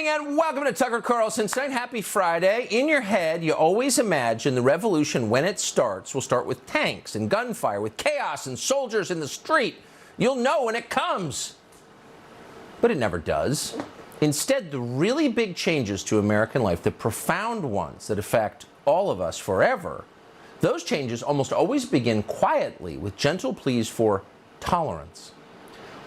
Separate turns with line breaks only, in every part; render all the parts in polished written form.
evening and welcome to Tucker Carlson Tonight. Happy Friday. In your head, you always imagine the revolution, when it starts, will start with tanks and gunfire, with chaos and soldiers in the street. You'll know when it comes. But it never does. Instead, the really big changes to American life, the profound ones that affect all of us forever, those changes almost always begin quietly with gentle pleas for tolerance.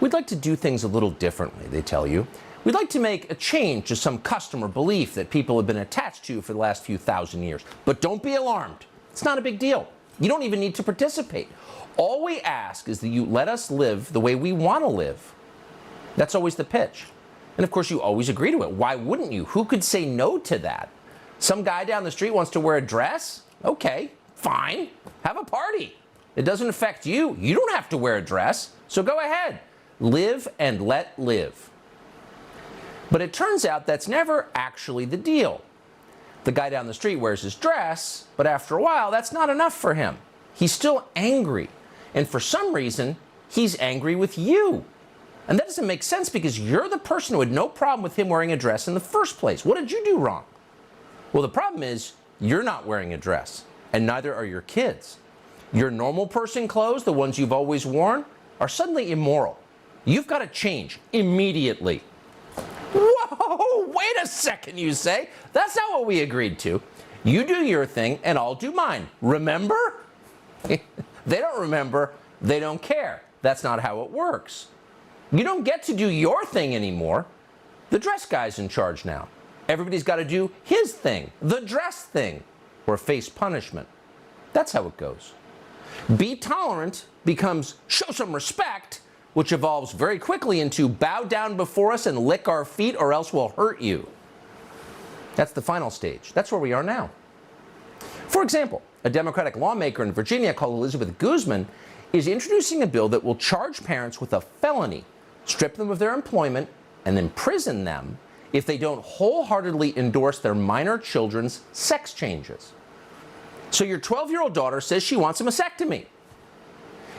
We'd like to do things a little differently, they tell you. We'd like to make a change to some custom or belief that people have been attached to for the last few thousand years. But don't be alarmed. It's not a big deal. You don't even need to participate. All we ask is that you let us live the way we want to live. That's always the pitch. And of course, you always agree to it. Why wouldn't you? Who could say no to that? Some guy down the street wants to wear a dress? Okay, fine. Have a party. It doesn't affect you. You don't have to wear a dress. So go ahead. Live and let live. But it turns out that's never actually the deal. The guy down the street wears his dress, but after a while, that's not enough for him. He's still angry. And for some reason, he's angry with you. And that doesn't make sense because you're the person who had no problem with him wearing a dress in the first place. What did you do wrong? Well, the problem is you're not wearing a dress, and neither are your kids. Your normal person clothes, the ones you've always worn, are suddenly immoral. You've got to change immediately. Whoa, wait a second, you say. That's not what we agreed to. You do your thing and I'll do mine. Remember? They don't remember. They don't care. That's not how it works. You don't get to do your thing anymore. The dress guy's in charge now. Everybody's got to do his thing, the dress thing, or face punishment. That's how it goes. Be tolerant becomes show some respect, which evolves very quickly into bow down before us and lick our feet or else we'll hurt you. That's the final stage. That's where we are now. For example, a Democratic lawmaker in Virginia called Elizabeth Guzman is introducing a bill that will charge parents with a felony, strip them of their employment, and imprison them if they don't wholeheartedly endorse their minor children's sex changes. So your 12-year-old daughter says she wants a mastectomy.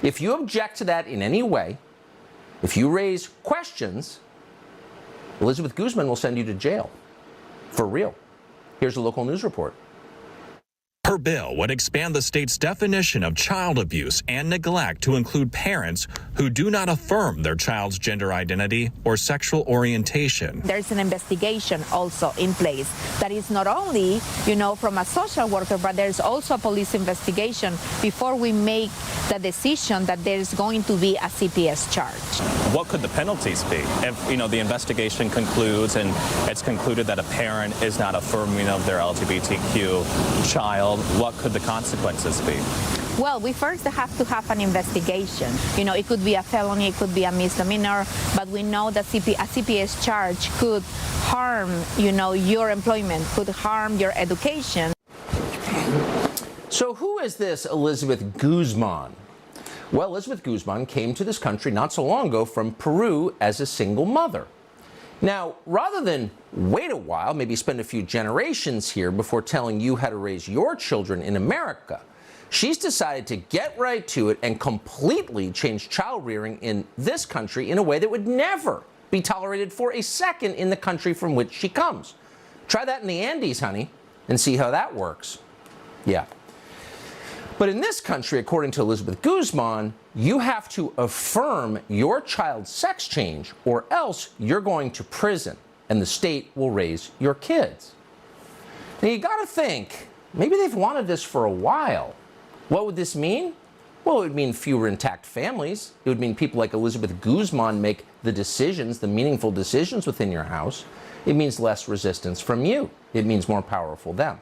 If you object to that in any way, if you raise questions, Elizabeth Guzman will send you to jail. For real. Here's a local news report.
Her bill would expand the state's definition of child abuse and neglect to include parents who do not affirm their child's gender identity or sexual orientation.
There's an investigation also in place that is not only, from a social worker, but there's also a police investigation before we make the decision that there's going to be a CPS charge.
What could the penalties be if, the investigation concludes and it's concluded that a parent is not affirming of their LGBTQ child? What could the consequences be?
Well, we first have to have an investigation. It could be a felony, it could be a misdemeanor, but we know that a CPS charge could harm, your employment, could harm your education.
So who is this Elizabeth Guzman? Well, Elizabeth Guzman came to this country not so long ago from Peru as a single mother. Now, rather than wait a while, maybe spend a few generations here before telling you how to raise your children in America, she's decided to get right to it and completely change child rearing in this country in a way that would never be tolerated for a second in the country from which she comes. Try that in the Andes, honey, and see how that works. Yeah. But in this country, according to Elizabeth Guzman, you have to affirm your child's sex change or else you're going to prison and the state will raise your kids. Now you got to think, maybe they've wanted this for a while. What would this mean? Well, it would mean fewer intact families. It would mean people like Elizabeth Guzman make the decisions, the meaningful decisions within your house. It means less resistance from you. It means more powerful them.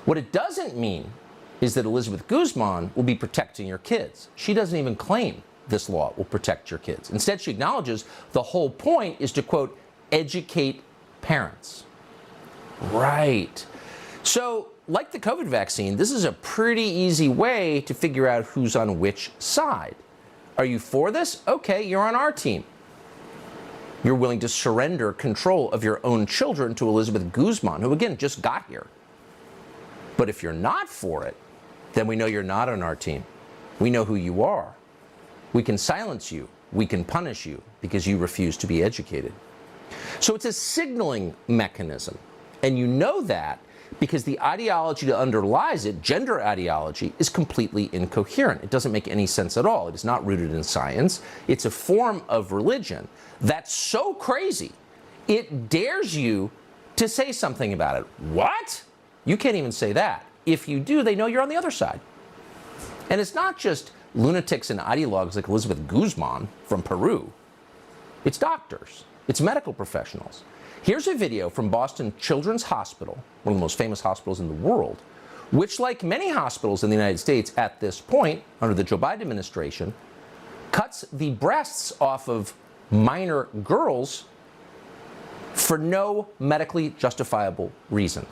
What it doesn't mean is that Elizabeth Guzman will be protecting your kids. She doesn't even claim this law will protect your kids. Instead, she acknowledges the whole point is to, quote, educate parents. Right. So, like the COVID vaccine, this is a pretty easy way to figure out who's on which side. Are you for this? Okay, you're on our team. You're willing to surrender control of your own children to Elizabeth Guzman, who, again, just got here. But if you're not for it, then we know you're not on our team. We know who you are. We can silence you. We can punish you because you refuse to be educated. So it's a signaling mechanism. And you know that because the ideology that underlies it, gender ideology, is completely incoherent. It doesn't make any sense at all. It is not rooted in science. It's a form of religion that's so crazy, it dares you to say something about it. What? You can't even say that. If you do, they know you're on the other side. And it's not just lunatics and ideologues like Elizabeth Guzman from Peru. It's doctors. It's medical professionals. Here's a video from Boston Children's Hospital, one of the most famous hospitals in the world, which, like many hospitals in the United States at this point, under the Joe Biden administration, cuts the breasts off of minor girls for no medically justifiable reason.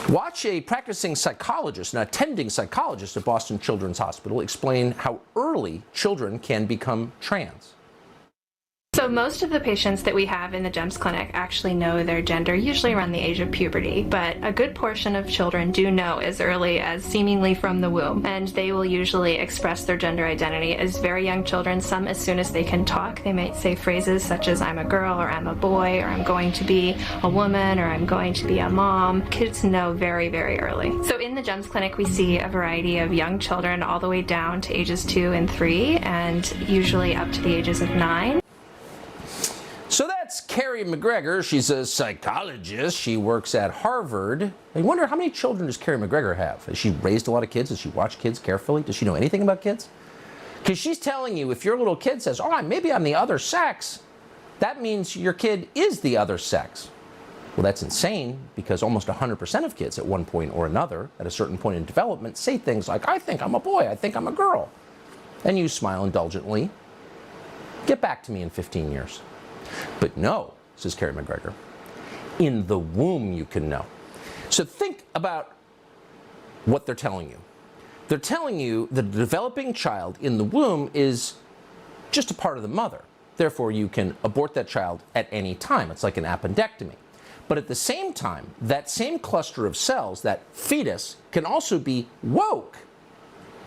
Watch a practicing psychologist, an attending psychologist at Boston Children's Hospital, explain how early children can become trans.
So most of the patients that we have in the GEMS clinic actually know their gender, usually around the age of puberty, but a good portion of children do know as early as seemingly from the womb, and they will usually express their gender identity as very young children, some as soon as they can talk. They might say phrases such as I'm a girl, or I'm a boy, or I'm going to be a woman, or I'm going to be a mom. Kids know very, very early. So in the GEMS clinic we see a variety of young children all the way down to ages 2 and 3, and usually up to the ages of 9.
So that's Carrie McGregor. She's a psychologist. She works at Harvard. I wonder, how many children does Carrie McGregor have? Has she raised a lot of kids? Does she watch kids carefully? Does she know anything about kids? Because she's telling you, if your little kid says, oh, maybe I'm the other sex, that means your kid is the other sex. Well, that's insane, because almost 100% of kids at one point or another, at a certain point in development, say things like, I think I'm a boy, I think I'm a girl. And you smile indulgently. Get back to me in 15 years. But no, says Carrie McGregor, in the womb you can know. So think about what they're telling you. They're telling you that the developing child in the womb is just a part of the mother. Therefore, you can abort that child at any time. It's like an appendectomy. But at the same time, that same cluster of cells, that fetus, can also be woke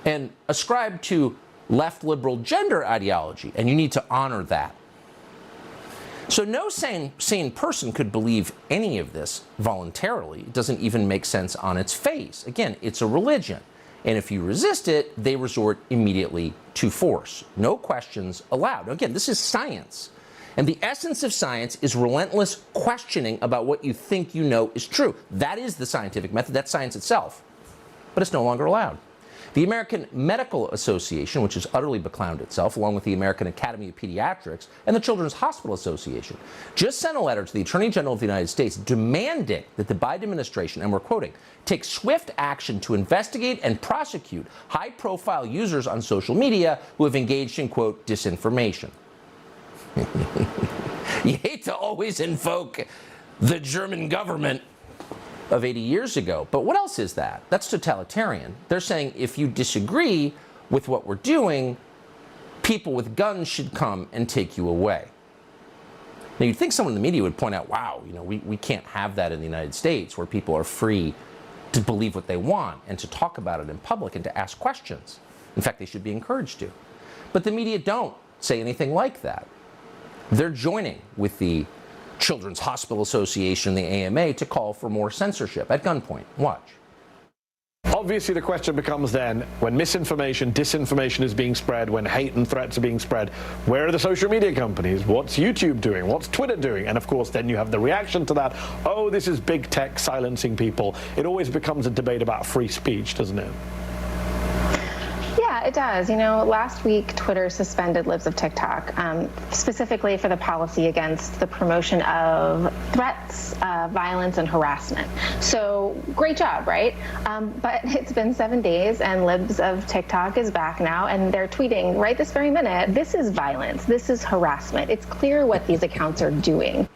and ascribe to left liberal gender ideology, and you need to honor that. So no sane person could believe any of this voluntarily. It doesn't even make sense on its face. Again, it's a religion. And if you resist it, they resort immediately to force. No questions allowed. Again, this is science. And the essence of science is relentless questioning about what you think you know is true. That is the scientific method. That's science itself. But it's no longer allowed. The American Medical Association, which has utterly beclowned itself, along with the American Academy of Pediatrics and the Children's Hospital Association, just sent a letter to the Attorney General of the United States demanding that the Biden administration, and we're quoting, take swift action to investigate and prosecute high-profile users on social media who have engaged in, quote, disinformation. You hate to always invoke the German government of 80 years ago. But what else is that? That's totalitarian. They're saying if you disagree with what we're doing, people with guns should come and take you away. Now, you'd think someone in the media would point out, wow, we can't have that in the United States, where people are free to believe what they want and to talk about it in public and to ask questions. In fact, they should be encouraged to. But the media don't say anything like that. They're joining with the Children's Hospital Association, the AMA, to call for more censorship at gunpoint. Watch.
Obviously, the question becomes then, when misinformation, disinformation is being spread, when hate and threats are being spread, where are the social media companies? What's YouTube doing? What's Twitter doing? And of course, then you have the reaction to that. Oh, this is big tech silencing people. It always becomes a debate about free speech, doesn't it?
Yeah, it does. Last week, Twitter suspended Libs of TikTok, specifically for the policy against the promotion of threats, violence, and harassment. So great job, right? But it's been 7 days, and Libs of TikTok is back now, and they're tweeting right this very minute, this is violence, this is harassment. It's clear what these accounts are doing.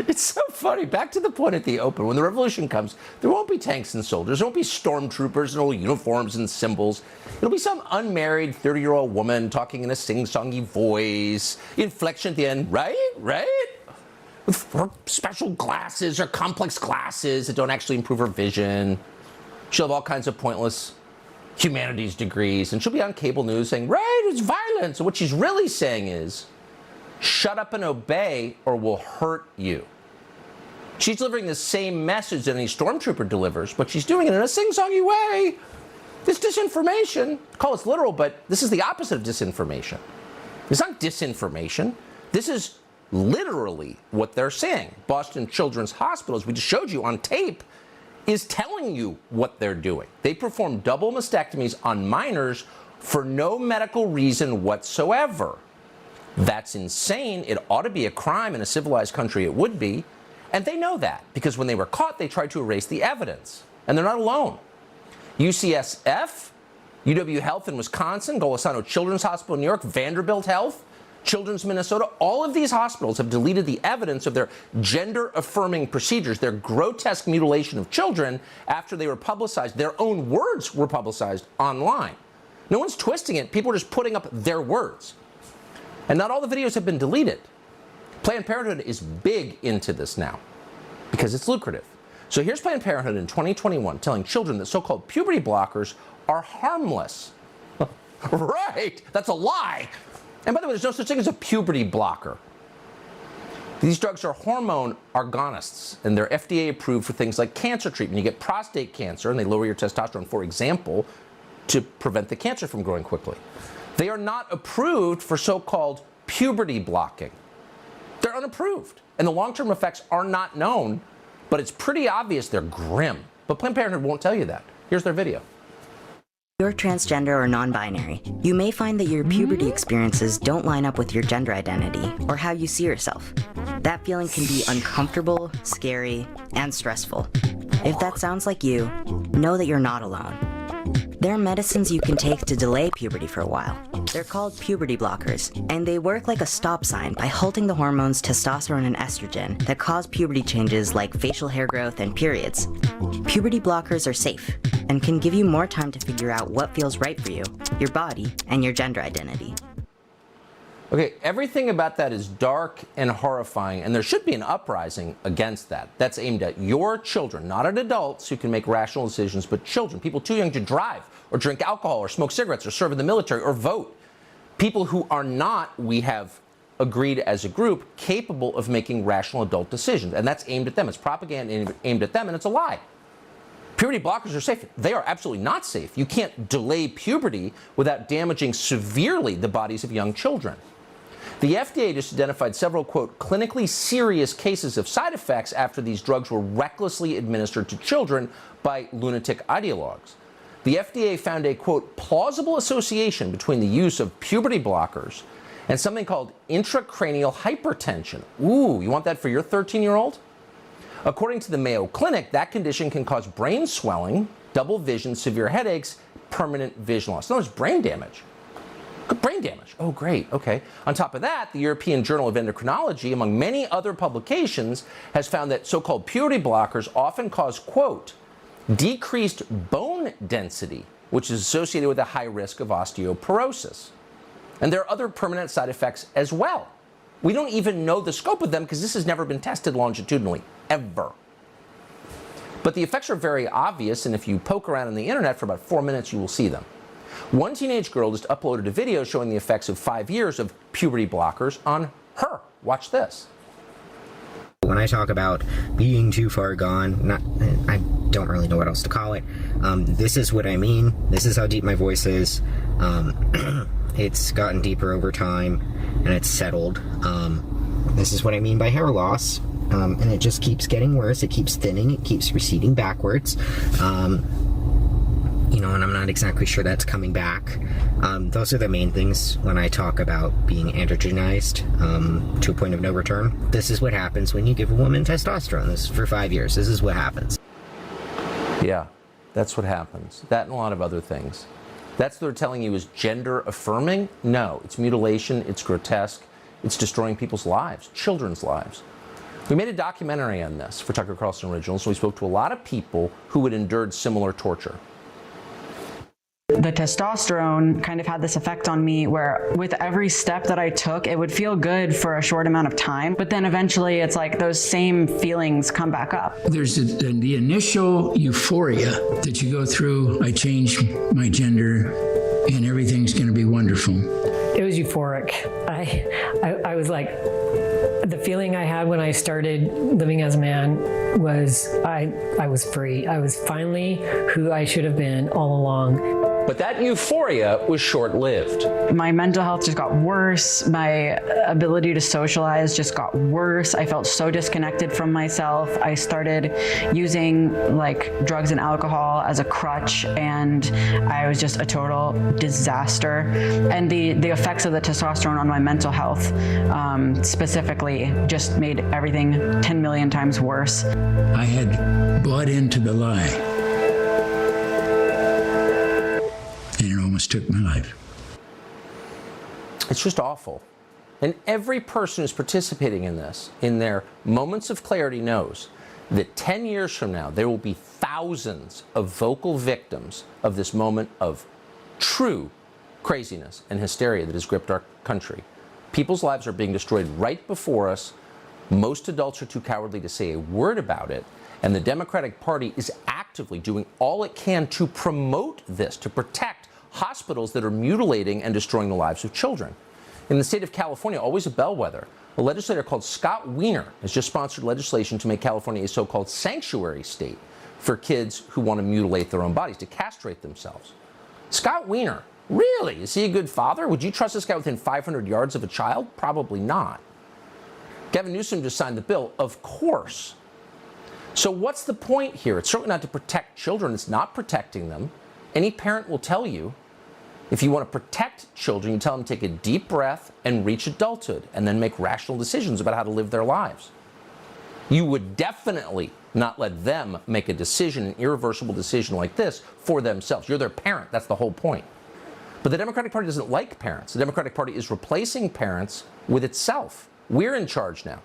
It's so funny. Back to the point at the open. When the revolution comes, there won't be tanks and soldiers. There won't be stormtroopers and old uniforms and symbols. It'll be some unmarried 30-year-old woman talking in a sing-songy voice. Inflection at the end, right? With her special glasses or complex glasses that don't actually improve her vision. She'll have all kinds of pointless humanities degrees. And she'll be on cable news saying, right, it's violence. And what she's really saying is, Shut up and obey or we'll hurt you. She's delivering the same message that any stormtrooper delivers, but she's doing it in a sing-songy way. This disinformation, call us literal, but this is the opposite of disinformation. It's not disinformation. This is literally what they're saying. Boston Children's Hospital, as we just showed you on tape, is telling you what they're doing. They perform double mastectomies on minors for no medical reason whatsoever. That's insane. It ought to be a crime. In a civilized country, it would be. And they know that because when they were caught, they tried to erase the evidence. And they're not alone. UCSF, UW Health in Wisconsin, Golisano Children's Hospital in New York, Vanderbilt Health, Children's Minnesota, all of these hospitals have deleted the evidence of their gender-affirming procedures, their grotesque mutilation of children after they were publicized. Their own words were publicized online. No one's twisting it. People are just putting up their words. And not all the videos have been deleted. Planned Parenthood is big into this now because it's lucrative. So here's Planned Parenthood in 2021 telling children that so-called puberty blockers are harmless. Right, that's a lie. And by the way, there's no such thing as a puberty blocker. These drugs are hormone agonists, and they're FDA approved for things like cancer treatment. You get prostate cancer, and they lower your testosterone, for example, to prevent the cancer from growing quickly. They are not approved for so-called puberty blocking. They're unapproved, and the long-term effects are not known, but it's pretty obvious they're grim. But Planned Parenthood won't tell you that. Here's their video.
You're transgender or non-binary. You may find that your puberty experiences don't line up with your gender identity or how you see yourself. That feeling can be uncomfortable, scary, and stressful. If that sounds like you, know that you're not alone. There are medicines you can take to delay puberty for a while. They're called puberty blockers, and they work like a stop sign by halting the hormones testosterone and estrogen that cause puberty changes like facial hair growth and periods. Puberty blockers are safe and can give you more time to figure out what feels right for you, your body, and your gender identity.
Okay, everything about that is dark and horrifying, and there should be an uprising against that. That's aimed at your children, not at adults who can make rational decisions, but children, people too young to drive, or drink alcohol, or smoke cigarettes, or serve in the military, or vote. People who are not, we have agreed as a group, capable of making rational adult decisions, and that's aimed at them. It's propaganda aimed at them, and it's a lie. Puberty blockers are safe. They are absolutely not safe. You can't delay puberty without damaging severely the bodies of young children. The FDA just identified several, quote, clinically serious cases of side effects after these drugs were recklessly administered to children by lunatic ideologues. The FDA found a, quote, plausible association between the use of puberty blockers and something called intracranial hypertension. Ooh, you want that for your 13-year-old? According to the Mayo Clinic, that condition can cause brain swelling, double vision, severe headaches, permanent vision loss. In other words, brain damage. Brain damage. Oh, great. Okay. On top of that, the European Journal of Endocrinology, among many other publications, has found that so-called puberty blockers often cause, quote, decreased bone density, which is associated with a high risk of osteoporosis. And there are other permanent side effects as well. We don't even know the scope of them because this has never been tested longitudinally, ever. But the effects are very obvious, and if you poke around on the internet for about 4 minutes, you will see them. One teenage girl just uploaded a video showing the effects of 5 years of puberty blockers on her. Watch this.
When I talk about being too far gone, I don't really know what else to call it. This is what I mean. This is how deep my voice is. It's gotten deeper over time, and it's settled. This is what I mean by hair loss. And it just keeps getting worse. It keeps thinning. It keeps receding backwards. You know, and I'm not exactly sure that's coming back. Those are the main things when I talk about being androgenized to a point of no return. This is what happens when you give a woman testosterone. This is for 5 years. This is what happens.
Yeah, that's what happens. That and a lot of other things. That's what they're telling you is gender affirming? No, it's mutilation, it's grotesque, it's destroying people's lives, children's lives. We made a documentary on this for Tucker Carlson Originals, so we spoke to a lot of people who had endured similar torture.
The testosterone kind of had this effect on me where with every step that I took, it would feel good for a short amount of time, but then eventually it's like those same feelings come back up.
There's the initial euphoria that you go through. I changed my gender and everything's going to be wonderful.
It was euphoric. I was like, the feeling I had when I started living as a man was I was free. I was finally who I should have been all along.
But that euphoria was short-lived.
My mental health just got worse. My ability to socialize just got worse. I felt so disconnected from myself. I started using like drugs and alcohol as a crutch, and I was just a total disaster. And the effects of the testosterone on my mental health specifically just made everything 10 million times worse.
I had bought into the lie. And it almost took my life.
It's just awful. And every person who's participating in this, in their moments of clarity, knows that 10 years from now, there will be thousands of vocal victims of this moment of true craziness and hysteria that has gripped our country. People's lives are being destroyed right before us. Most adults are too cowardly to say a word about it. And the Democratic Party is actively doing all it can to promote this, to protect hospitals that are mutilating and destroying the lives of children. In the state of California, always a bellwether, a legislator called Scott Wiener has just sponsored legislation to make California a so-called sanctuary state for kids who want to mutilate their own bodies, to castrate themselves. Scott Wiener, really? Is he a good father? Would you trust this guy within 500 yards of a child? Probably not. Gavin Newsom just signed the bill, of course. So what's the point here? It's certainly not to protect children. It's not protecting them. Any parent will tell you, if you want to protect children, you tell them to take a deep breath and reach adulthood and then make rational decisions about how to live their lives. You would definitely not let them make a decision, an irreversible decision like this, for themselves. You're their parent. That's the whole point. But the Democratic Party doesn't like parents. The Democratic Party is replacing parents with itself. We're in charge now.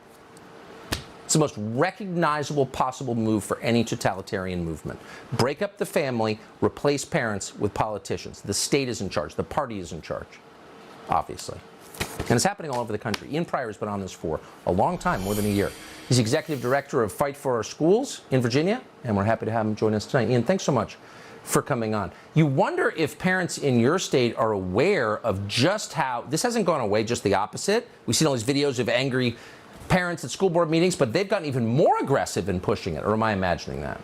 It's the most recognizable possible move for any totalitarian movement. Break up the family, replace parents with politicians. The state is in charge. The party is in charge, obviously. And it's happening all over the country. Ian Pryor has been on this for a long time, more than a year. He's executive director of Fight for Our Schools in Virginia, and we're happy to have him join us tonight. Ian, thanks so much for coming on. You wonder if parents in your state are aware of just how this hasn't gone away, just the opposite. We've seen all these videos of angry parents at school board meetings, but they've gotten even more aggressive in pushing it. Or am I imagining that?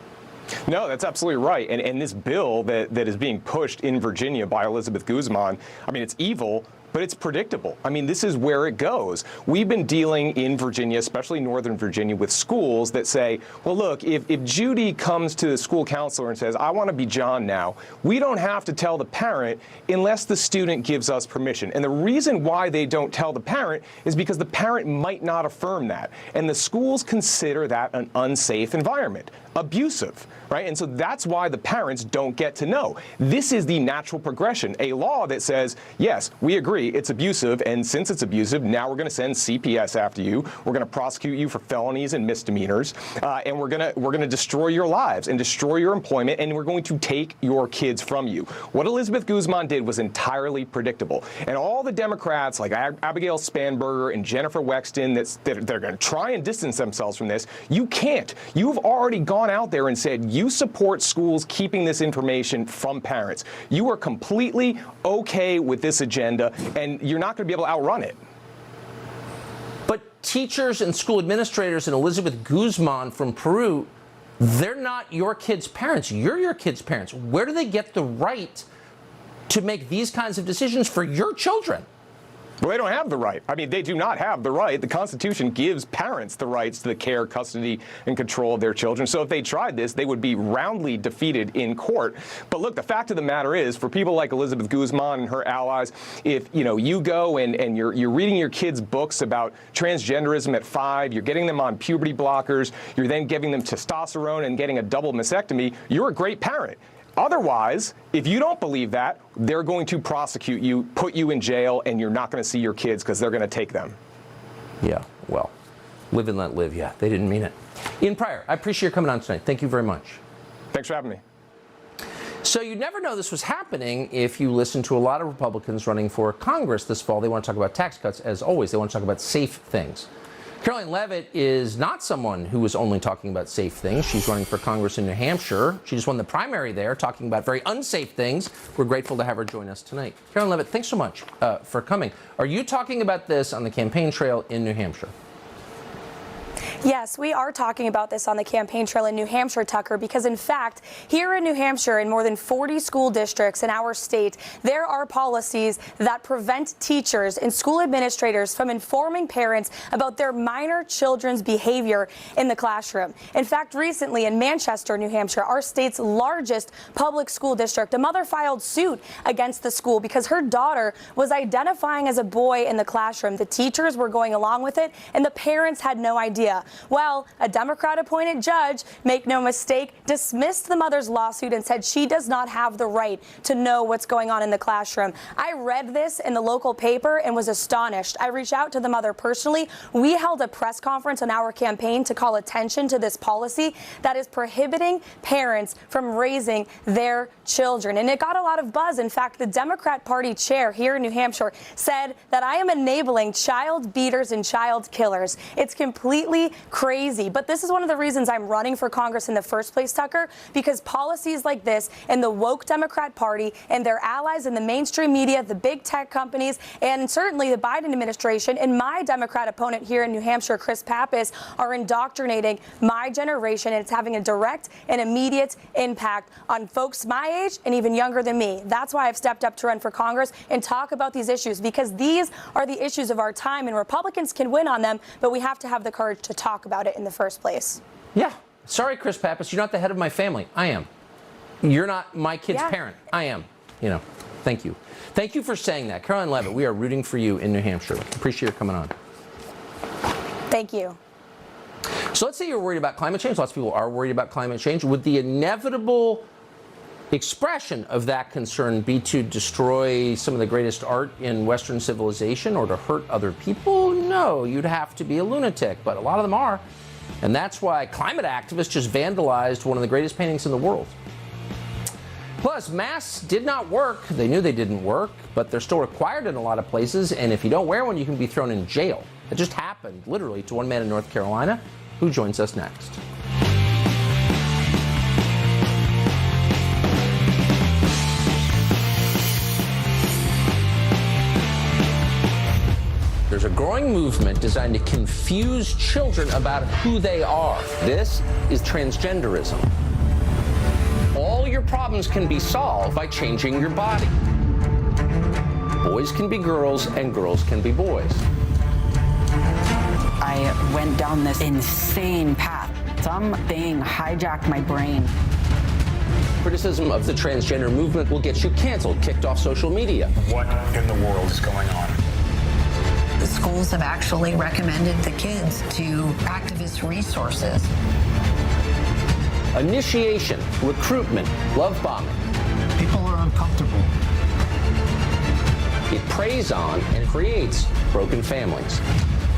No, that's absolutely right. And this bill that is being pushed in Virginia by Elizabeth Guzman, I mean, it's evil, but it's predictable. I mean, this is where it goes. We've been dealing in Virginia, especially Northern Virginia, with schools that say, well, look, if Judy comes to the school counselor and says, I want to be John now, we don't have to tell the parent unless the student gives us permission. And the reason why they don't tell the parent is because the parent might not affirm that. And the schools consider that an unsafe environment, abusive, right? And so that's why the parents don't get to know. This is the natural progression, a law that says, yes, we agree, it's abusive, and since it's abusive, now we're going to send CPS after you. We're going to prosecute you for felonies and misdemeanors, and we're going to destroy your lives and destroy your employment, and we're going to take your kids from you. What Elizabeth Guzman did was entirely predictable, and all the Democrats like Abigail Spanberger and Jennifer Wexton they're going to try and distance themselves from this. You can't. You've already gone out there and said you support schools keeping this information from parents. You are completely okay with this agenda, and you're not going to be able to outrun it.
But teachers and school administrators and Elizabeth Guzman from Peru, they're not your kids' parents. You're your kids' parents. Where do they get the right to make these kinds of decisions for your children?
Well, they don't have the right. I mean, they do not have the right. The Constitution gives parents the rights to the care, custody, and control of their children. So if they tried this, they would be roundly defeated in court. But look, the fact of the matter is, for people like Elizabeth Guzman and her allies, if you go and you're reading your kids' books about transgenderism at 5, you're getting them on puberty blockers, you're then giving them testosterone and getting a double mastectomy, you're a great parent. Otherwise, if you don't believe that, they're going to prosecute you, put you in jail, and you're not going to see your kids because they're going to take them.
Yeah, well, live and let live. Yeah, they didn't mean it. Ian Pryor, I appreciate your coming on tonight. Thank you very much.
Thanks for having me.
So you never know this was happening if you listen to a lot of Republicans running for Congress this fall. They want to talk about tax cuts, as always. They want to talk about safe things. Caroline Leavitt is not someone who was only talking about safe things. She's running for Congress in New Hampshire. She just won the primary there, talking about very unsafe things. We're grateful to have her join us tonight. Caroline Leavitt, thanks so much for coming. Are you talking about this on the campaign trail in New Hampshire?
Yes, we are talking about this on the campaign trail in New Hampshire, Tucker, because in fact, here in New Hampshire, in more than 40 school districts in our state, there are policies that prevent teachers and school administrators from informing parents about their minor children's behavior in the classroom. In fact, recently in Manchester, New Hampshire, our state's largest public school district, a mother filed suit against the school because her daughter was identifying as a boy in the classroom. The teachers were going along with it, and the parents had no idea. Well, a Democrat-appointed judge, make no mistake, dismissed the mother's lawsuit and said she does not have the right to know what's going on in the classroom. I read this in the local paper and was astonished. I reached out to the mother personally. We held a press conference on our campaign to call attention to this policy that is prohibiting parents from raising their children. And it got a lot of buzz. In fact, the Democrat Party chair here in New Hampshire said that I am enabling child beaters and child killers. It's completely crazy. But this is one of the reasons I'm running for Congress in the first place, Tucker, because policies like this and the woke Democrat Party and their allies in the mainstream media, the big tech companies, and certainly the Biden administration and my Democrat opponent here in New Hampshire, Chris Pappas, are indoctrinating my generation, and it's having a direct and immediate impact on folks my age and even younger than me. That's why I've stepped up to run for Congress and talk about these issues, because these are the issues of our time, and Republicans can win on them, but we have to have the courage to talk about it in the first place.
Yeah. Sorry, Chris Pappas, you're not the head of my family. I am. You're not my kid's parent. I am. You know, thank you. Thank you for saying that. Caroline Leavitt, we are rooting for you in New Hampshire. Appreciate your coming on.
Thank you.
So let's say you're worried about climate change. Lots of people are worried about climate change. Would the inevitable expression of that concern be to destroy some of the greatest art in Western civilization or to hurt other people? No, you'd have to be a lunatic, but a lot of them are. And that's why climate activists just vandalized one of the greatest paintings in the world. Plus, masks did not work. They knew they didn't work, but they're still required in a lot of places, and if you don't wear one, you can be thrown in jail. It just happened, literally, to one man in North Carolina who joins us next. There's a growing movement designed to confuse children about who they are. This is transgenderism. All your problems can be solved by changing your body. Boys can be girls and girls can be boys.
I went down this insane path. Something hijacked my brain.
Criticism of the transgender movement will get you canceled, kicked off social media.
What in the world is going on?
The schools have actually recommended the kids to activist resources.
Initiation, recruitment, love bombing.
People are uncomfortable.
It preys on and creates broken families.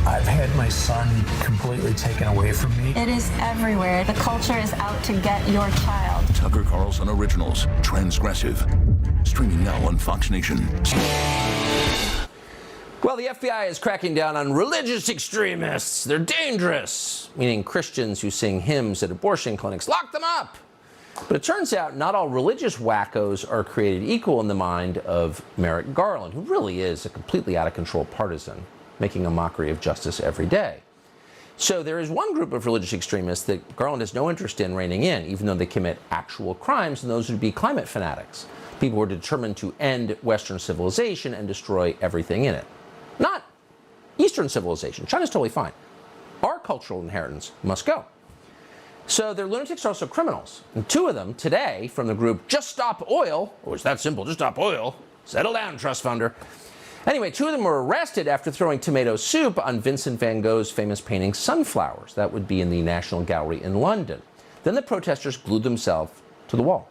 I've had my son completely taken away from me.
It is everywhere. The culture is out to get your child.
Tucker Carlson Originals, Transgressive. Streaming now on Fox Nation.
Well, the FBI is cracking down on religious extremists. They're dangerous, meaning Christians who sing hymns at abortion clinics. Lock them up! But it turns out not all religious wackos are created equal in the mind of Merrick Garland, who really is a completely out-of-control partisan, making a mockery of justice every day. So there is one group of religious extremists that Garland has no interest in reining in, even though they commit actual crimes, and those would be climate fanatics. People who are determined to end Western civilization and destroy everything in it. Not Eastern civilization. China's totally fine. Our cultural inheritance must go. So their lunatics are also criminals. And two of them today from the group Just Stop Oil, oh, it's that simple, just stop oil. Settle down, trust funder. Anyway, two of them were arrested after throwing tomato soup on Vincent van Gogh's famous painting Sunflowers. That would be in the National Gallery in London. Then the protesters glued themselves to the wall.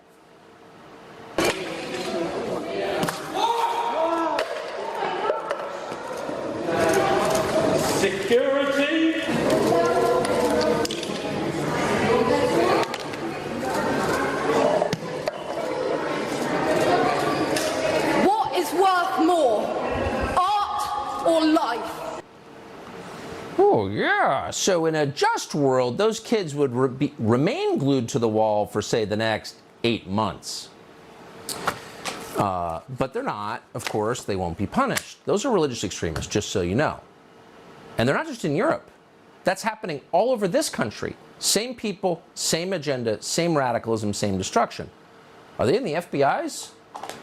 Security.
What is worth more, art or life?
Oh, Oh, yeah. So in a just world, those kids would remain glued to the wall for, say, the next 8 months. But they're not, of course. They won't be punished. Those are religious extremists, just so you know. And they're not just in Europe. That's happening all over this country. Same people, same agenda, same radicalism, same destruction. Are they in the FBI's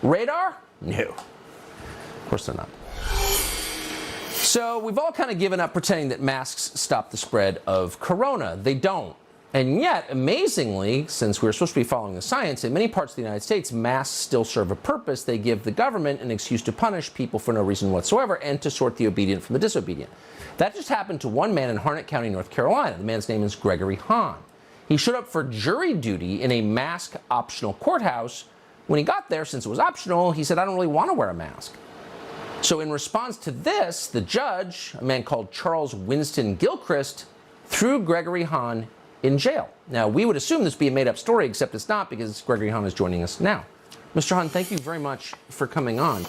radar? No. Of course they're not. So we've all kind of given up pretending that masks stop the spread of corona. They don't. And yet, amazingly, since we're supposed to be following the science, in many parts of the United States, masks still serve a purpose. They give the government an excuse to punish people for no reason whatsoever and to sort the obedient from the disobedient. That just happened to one man in Harnett County, North Carolina. The man's name is Gregory Hahn. He showed up for jury duty in a mask-optional courthouse. When he got there, since it was optional, he said, I don't really want to wear a mask. So in response to this, the judge, a man called Charles Winston Gilchrist, threw Gregory Hahn in jail. Now, we would assume this be a made-up story, except it's not, because Gregory Hahn is joining us now. Mr. Hahn, thank you very much for coming on.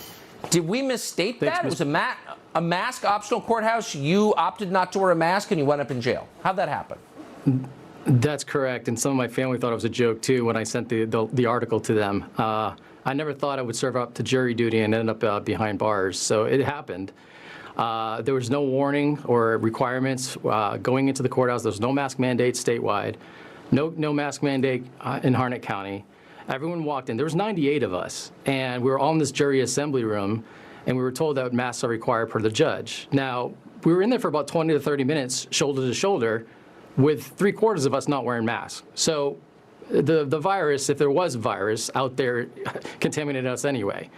Did we misstate that? It was a mask-optional courthouse. You opted not to wear a mask, and you went up in jail. How'd that happen?
That's correct, and some of my family thought it was a joke, too, when I sent the article to them. I never thought I would serve up to jury duty and end up behind bars, so it happened. There was no warning or requirements going into the courthouse. There was no mask mandate statewide, no mask mandate in Harnett County. Everyone walked in. There was 98 of us, and we were all in this jury assembly room, and we were told that masks are required per the judge. Now, we were in there for about 20 to 30 minutes, shoulder to shoulder, with 3/4 of us not wearing masks. So the virus, if there was a virus out there, contaminated us anyway.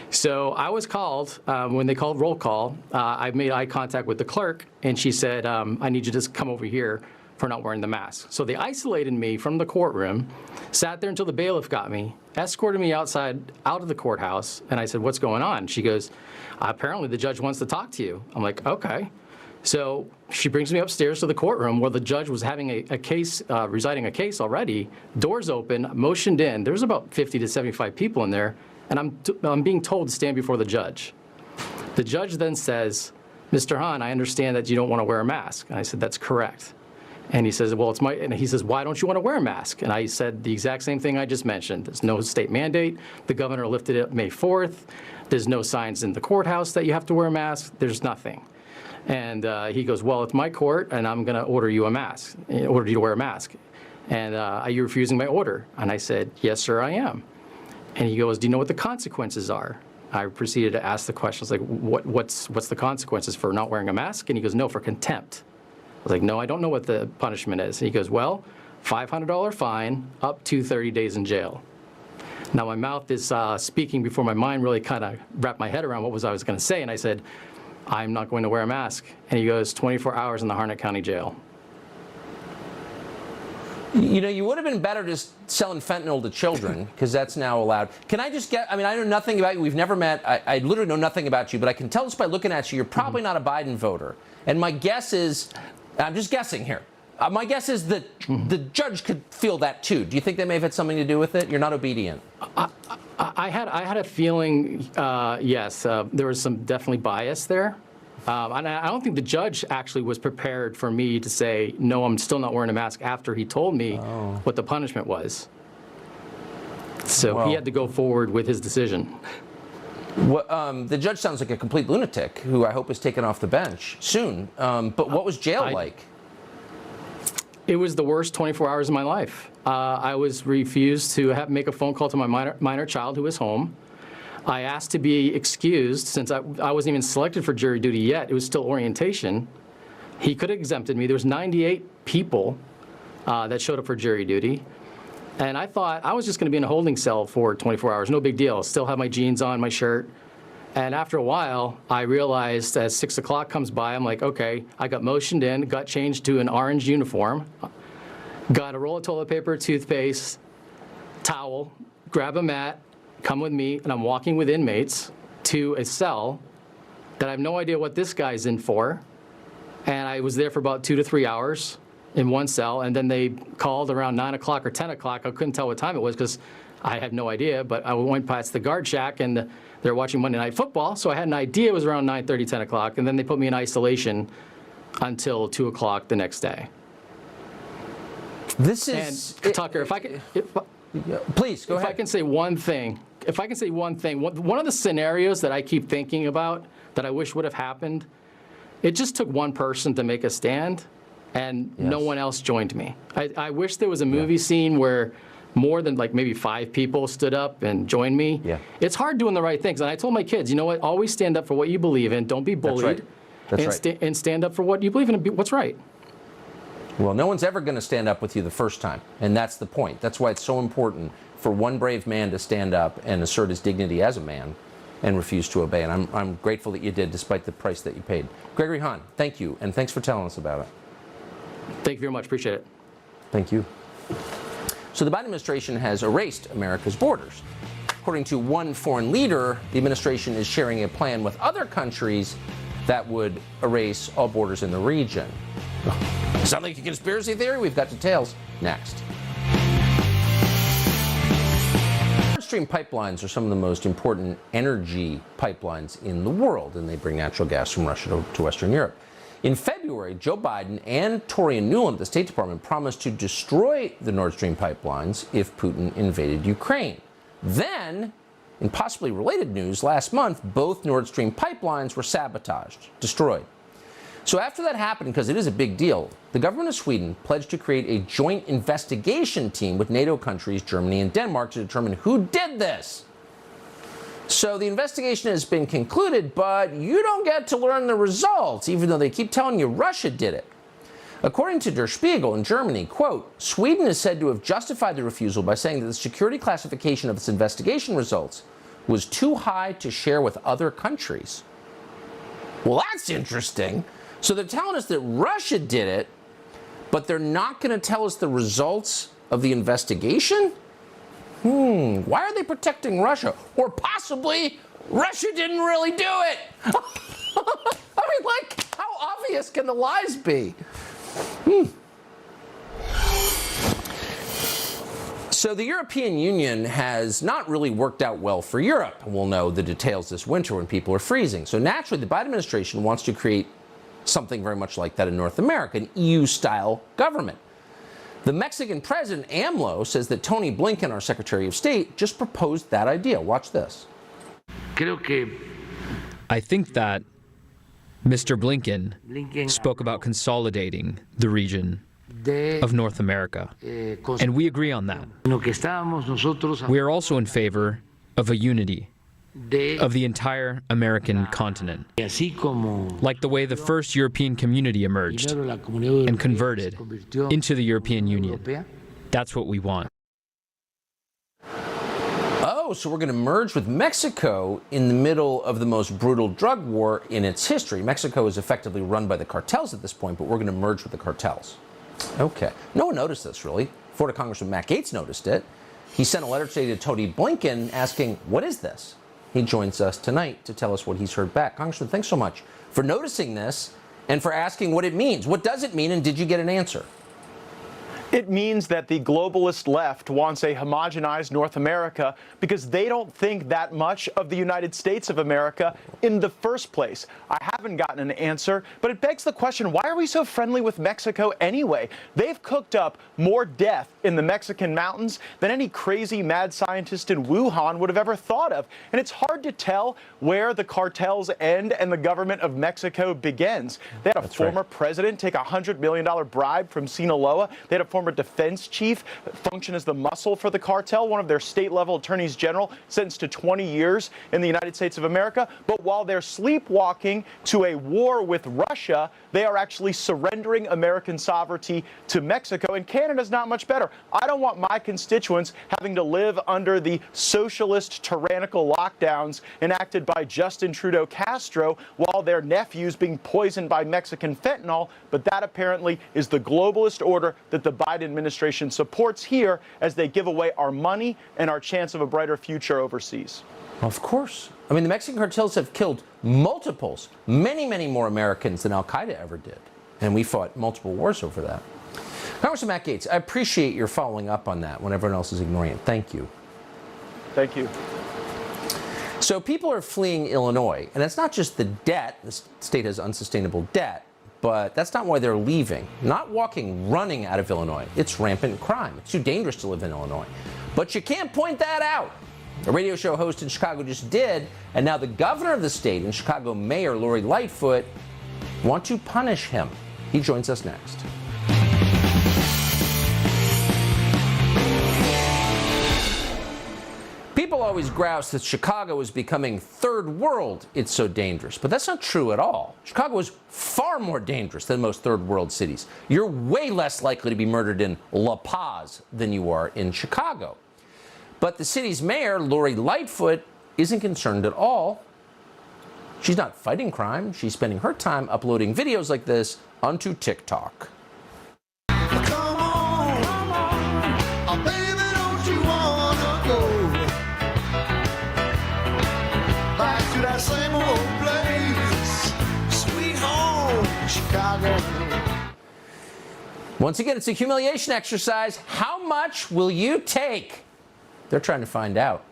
So I was called, when they called roll call, I made eye contact with the clerk, and she said, I need you to just come over here for not wearing the mask. So they isolated me from the courtroom, sat there until the bailiff got me, escorted me out of the courthouse, and I said, what's going on? She goes, apparently the judge wants to talk to you. I'm like, okay. So she brings me upstairs to the courtroom where the judge was having a case, reciting a case already. Doors open, motioned in. There's about 50 to 75 people in there, and I'm being told to stand before the judge. The judge then says, Mr. Hahn, I understand that you don't want to wear a mask. And I said, that's correct. And he says, well, and he says, why don't you want to wear a mask? And I said the exact same thing I just mentioned. There's no state mandate. The governor lifted it May 4th. There's no signs in the courthouse that you have to wear a mask. There's nothing. And he goes, well, it's my court, and I'm going to order you a mask, order you to wear a mask. And are you refusing my order? And I said, yes, sir, I am. And he goes, do you know what the consequences are? I proceeded to ask the questions like, what's the consequences for not wearing a mask? And he goes, no, for contempt. I was like, no, I don't know what the punishment is. And he goes, well, $500 fine, up to 30 days in jail. Now, my mouth is speaking before my mind really kind of wrapped my head around what I was going to say. And I said, I'm not going to wear a mask. And he goes, 24 hours in the Harnett County Jail.
You know, you would have been better just selling fentanyl to children, because that's now allowed. Can I just get, I mean, I know nothing about you. We've never met. I literally know nothing about you, but I can tell just by looking at you, you're probably not a Biden voter. And my guess is, I'm just guessing here, my guess is that the judge could feel that too. Do you think they may have had something to do with it? You're not obedient.
I had a feeling, yes, there was some definitely bias there. And I don't think the judge actually was prepared for me to say, no, I'm still not wearing a mask after he told me what the punishment was. So he had to go forward with his decision.
The judge sounds like a complete lunatic who I hope is taken off the bench soon. But what was jail like?
It was the worst 24 hours of my life. I was refused to make a phone call to my minor child who was home. I asked to be excused since I wasn't even selected for jury duty yet. It was still orientation. He could have exempted me. There was 98 people that showed up for jury duty. And I thought I was just going to be in a holding cell for 24 hours. No big deal. Still have my jeans on, my shirt. And after a while, I realized as 6 o'clock comes by, I'm like, okay, I got motioned in, got changed to an orange uniform, got a roll of toilet paper, toothpaste, towel, grab a mat, come with me, and I'm walking with inmates to a cell that I have no idea what this guy's in for. And I was there for about 2 to 3 hours in one cell, and then they called around 9 o'clock or 10 o'clock. I couldn't tell what time it was because I had no idea, but I went past the guard shack, and they were watching Monday Night Football, so I had an idea it was around 9:30, 10 o'clock, and then they put me in isolation until 2 o'clock the next day.
This is...
And Tucker, if I can...
Please, go ahead.
If I can say one thing, one of the scenarios that I keep thinking about that I wish would have happened, it just took one person to make a stand, and no one else joined me. I wish there was a movie scene where more than like maybe 5 people stood up and joined me. Yeah. It's hard doing the right things. And I told my kids, you know what, always stand up for what you believe in. Don't be bullied.
That's right.
And stand up for what you believe in and be what's right.
Well, no one's ever going to stand up with you the first time, and that's the point. That's why it's so important for one brave man to stand up and assert his dignity as a man and refuse to obey. And I'm grateful that you did, despite the price that you paid. Gregory Hahn, thank you, and thanks for telling us about it.
Thank you very much. Appreciate it.
Thank you. So the Biden administration has erased America's borders. According to one foreign leader, the administration is sharing a plan with other countries that would erase all borders in the region. Sound like a conspiracy theory? We've got details next. Nord Stream pipelines are some of the most important energy pipelines in the world, and they bring natural gas from Russia to Western Europe. In February, Joe Biden and Tory and Nuland at the State Department promised to destroy the Nord Stream pipelines if Putin invaded Ukraine. Then, in possibly related news, last month, both Nord Stream pipelines were sabotaged, destroyed. So after that happened, because it is a big deal, the government of Sweden pledged to create a joint investigation team with NATO countries, Germany and Denmark, to determine who did this. So the investigation has been concluded, but you don't get to learn the results, even though they keep telling you Russia did it. According to Der Spiegel in Germany, quote, Sweden is said to have justified the refusal by saying that the security classification of its investigation results was too high to share with other countries. Well, that's interesting. So they're telling us that Russia did it, but they're not going to tell us the results of the investigation? Why are they protecting Russia? Or possibly Russia didn't really do it. I mean, like, how obvious can the lies be? So the European Union has not really worked out well for Europe. We'll know the details this winter when people are freezing. So naturally, the Biden administration wants to create something very much like that in North America, an EU-style government. The Mexican president, AMLO, says that Tony Blinken, our Secretary of State, just proposed that idea. Watch this.
I think that Mr. Blinken spoke about consolidating the region of North America, and we agree on that. We are also in favor of a unity of the entire American continent, like the way the first European community emerged and converted into the European Union. That's what we want.
Oh, so we're going to merge with Mexico in the middle of the most brutal drug war in its history. Mexico is effectively run by the cartels at this point, but we're going to merge with the cartels. Okay. No one noticed this, really. Florida Congressman Matt Gaetz noticed it. He sent a letter today to Tony Blinken asking, what is this? He joins us tonight to tell us what he's heard back. Congressman, thanks so much for noticing this and for asking what it means. What does it mean, and did you get an answer?
It means that the globalist left wants a homogenized North America because they don't think that much of the United States of America in the first place. I haven't gotten an answer, but it begs the question, why are we so friendly with Mexico anyway? They've cooked up more death in the Mexican mountains than any crazy mad scientist in Wuhan would have ever thought of. And it's hard to tell where the cartels end and the government of Mexico begins. They had a former president take a $100 million bribe from Sinaloa. They had a former defense chief function as the muscle for the cartel, one of their state-level attorneys general sentenced to 20 years in the United States of America. But while they're sleepwalking to a war with Russia, they are actually surrendering American sovereignty to Mexico, and Canada's not much better. I don't want my constituents having to live under the socialist tyrannical lockdowns enacted by Justin Trudeau Castro while their nephew's being poisoned by Mexican fentanyl, but that apparently is the globalist order that the Biden administration supports here as they give away our money and our chance of a brighter future overseas.
Of course. I mean, the Mexican cartels have killed multiples, many more Americans than Al-Qaeda ever did. And we fought multiple wars over that. Congressman Matt Gaetz, I appreciate your following up on that when everyone else is ignoring it. Thank you.
Thank you.
So people are fleeing Illinois, and it's not just the debt. The state has unsustainable debt, But that's not why they're leaving. Not walking, running out of Illinois. It's rampant crime. It's too dangerous to live in Illinois. But you can't point that out. A radio show host in Chicago just did, and now the governor of the state and Chicago Mayor Lori Lightfoot want to punish him. He joins us next. People always grouse that Chicago is becoming third world. It's so dangerous. But that's not true at all. Chicago is far more dangerous than most third world cities. You're way less likely to be murdered in La Paz than you are in Chicago. But the city's mayor, Lori Lightfoot, isn't concerned at all. She's not fighting crime. She's spending her time uploading videos like this onto TikTok.
Same old place, sweet home, Chicago.
Once again, it's a humiliation exercise. How much will you take? They're trying to find out.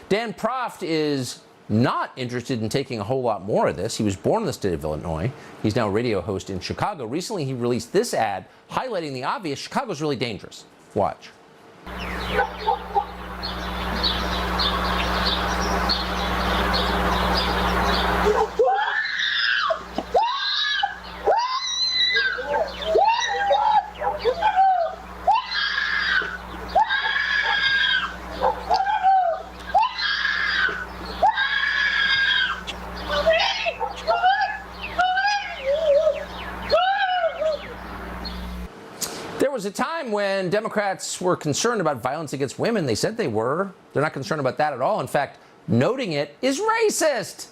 Dan Proft is not interested in taking a whole lot more of this. He was born in the state of Illinois. He's now a radio host in Chicago. Recently, he released this ad highlighting the obvious. Chicago's really dangerous. Watch. There was a time when Democrats were concerned about violence against women. They said they were. They're not concerned about that at all. In fact, noting it is racist.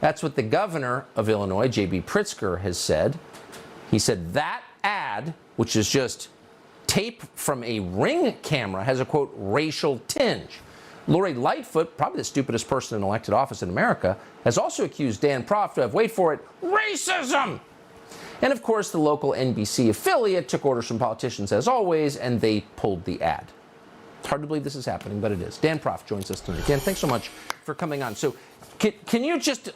That's what the governor of Illinois, J.B. Pritzker, has said. He said that ad, which is just tape from a Ring camera, has a, quote, racial tinge. Lori Lightfoot, probably the stupidest person in elected office in America, has also accused Dan Proft of, wait for it, racism. And of course, the local NBC affiliate took orders from politicians as always, and they pulled the ad. It's hard to believe this is happening, but it is. Dan Proft joins us tonight. Dan, thanks so much for coming on. So can you just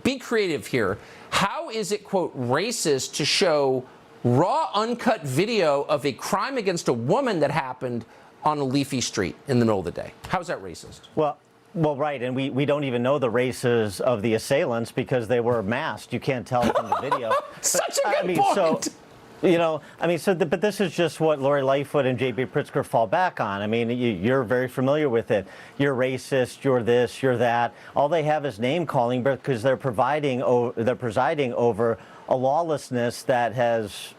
be creative here? How is it, quote, racist to show raw, uncut video of a crime against a woman that happened on a leafy street in the middle of the day? How is that racist?
Well, right, and we don't even know the races of the assailants because they were masked. You can't tell from the video.
Such a good point.
So, but this is just what Lori Lightfoot and J.B. Pritzker fall back on. I mean, you're very familiar with it. You're racist, you're this, you're that. All they have is name calling because they're presiding over a lawlessness that has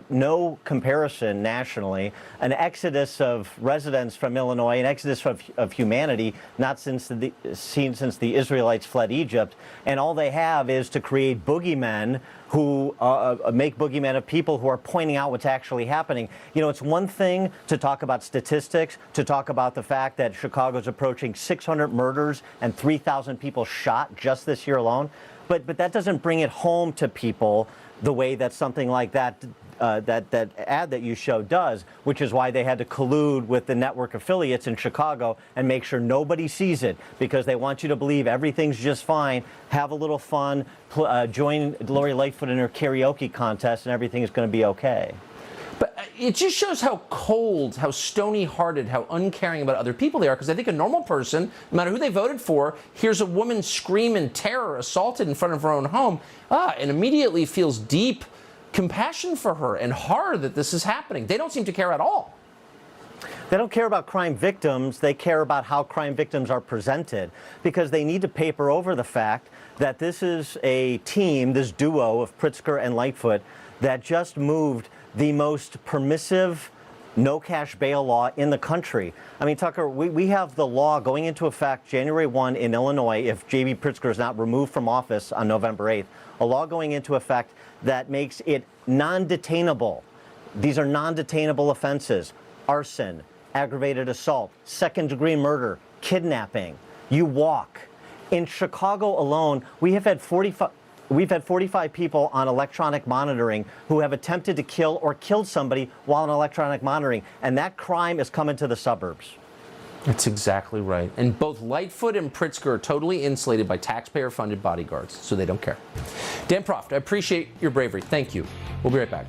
no comparison nationally, an exodus of residents from Illinois, an exodus of humanity not seen since the Israelites fled Egypt, and all they have is to create boogeymen who make boogeymen of people who are pointing out what's actually happening. You know, it's one thing to talk about statistics, to talk about the fact that Chicago's approaching 600 murders and 3,000 people shot just this year alone. But that doesn't bring it home to people the way that something like that that ad that you showed does, which is why they had to collude with the network affiliates in Chicago and make sure nobody sees it, because they want you to believe everything's just fine, have a little fun, join Lori Lightfoot in her karaoke contest, and everything is going to be okay.
But it just shows how cold, how stony-hearted, how uncaring about other people they are, because I think a normal person, no matter who they voted for, hears a woman scream in terror, assaulted in front of her own home, and immediately feels deep compassion for her and horror that this is happening. They don't seem to care at all.
They don't care about crime victims. They care about how crime victims are presented, because they need to paper over the fact that this is a team, this duo of Pritzker and Lightfoot, that just moved the most permissive no cash bail law in the country. I mean, Tucker, we have the law going into effect January 1 in Illinois if J.B. Pritzker is not removed from office on November 8th, a law going into effect that makes it non-detainable. These are non-detainable offenses: arson, aggravated assault, second-degree murder, kidnapping. You walk. In Chicago alone, we have had 45 people on electronic monitoring who have attempted to kill or killed somebody while on electronic monitoring, and that crime is coming to the suburbs.
That's exactly right. And both Lightfoot and Pritzker are totally insulated by taxpayer-funded bodyguards, so they don't care. Dan Proft, I appreciate your bravery. Thank you. We'll be right back.